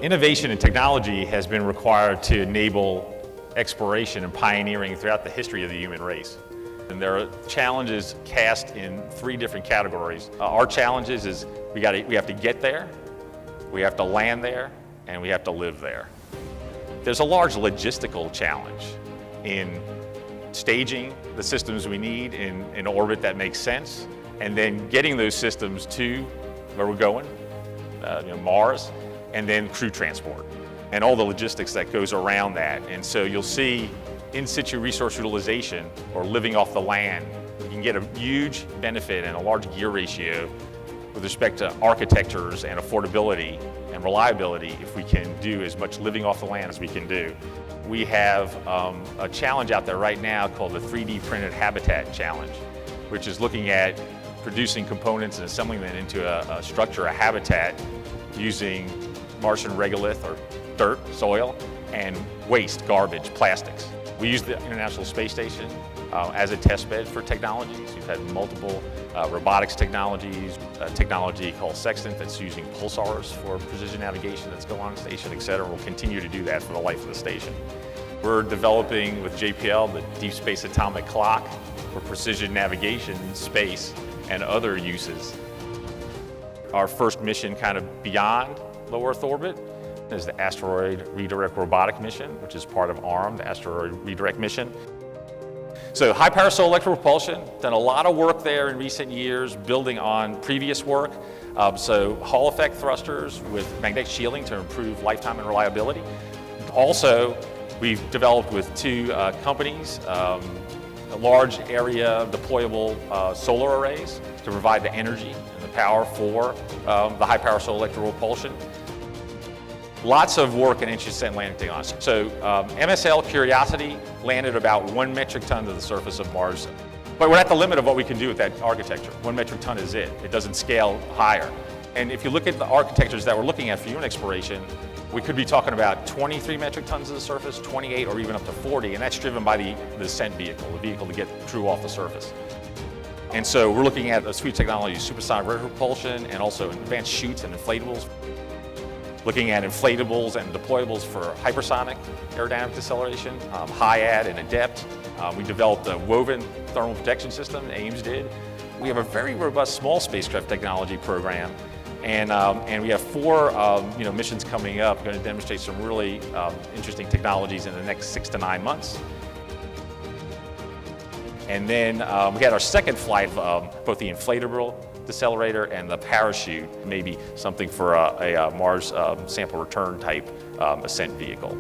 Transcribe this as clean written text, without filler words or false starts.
Innovation and technology has been required to enable exploration and pioneering throughout the history of the human race. And there are challenges cast in three different categories. Our challenges is we have to get there, we have to land there, and we have to live there. There's a large logistical challenge in staging the systems we need in orbit that makes sense, and then getting those systems to where we're going, Mars, and then crew transport, and all the logistics that goes around that. And so you'll see in situ resource utilization, or living off the land, you can get a huge benefit and a large gear ratio with respect to architectures and affordability and reliability if we can do as much living off the land as we can do. We have a challenge out there right now called the 3D printed habitat challenge, which is looking at producing components and assembling them into a structure, a habitat, using Martian regolith or dirt, soil, and waste, garbage, plastics. We use the International Space Station as a test bed for technologies. We've had multiple robotics technologies, a technology called Sextant that's using pulsars for precision navigation that's going on the station, et cetera. We'll continue to do that for the life of the station. We're developing with JPL the Deep Space Atomic Clock for precision navigation in space and other uses. Our first mission kind of beyond low Earth orbit is the Asteroid Redirect Robotic Mission, which is part of ARM, the Asteroid Redirect Mission. So high power solar electric propulsion, done a lot of work there in recent years, building on previous work. So Hall effect thrusters with magnetic shielding to improve lifetime and reliability. Also, we've developed with two companies, a large area deployable solar arrays to provide the energy and the power for the high power solar electric propulsion. Lots of work in inch-ascent landing technology. So MSL Curiosity landed about 1 metric ton to the surface of Mars. But we're at the limit of what we can do with that architecture. 1 metric ton is it. It doesn't scale higher. And if you look at the architectures that we're looking at for human exploration, we could be talking about 23 metric tons to the surface, 28, or even up to 40, and that's driven by the ascent vehicle, the vehicle to get crew off the surface. And so we're looking at a suite of technologies, supersonic rotary propulsion, and also advanced chutes and inflatables. Looking at inflatables and deployables for hypersonic aerodynamic deceleration, HIAD and ADEPT. We developed a woven thermal protection system, Ames did. We have a very robust small spacecraft technology program, and we have 4 missions coming up, going to demonstrate some really interesting technologies in the next 6 to 9 months. And then we had our second flight of both the inflatable decelerator and the parachute, maybe something for a Mars sample return type ascent vehicle.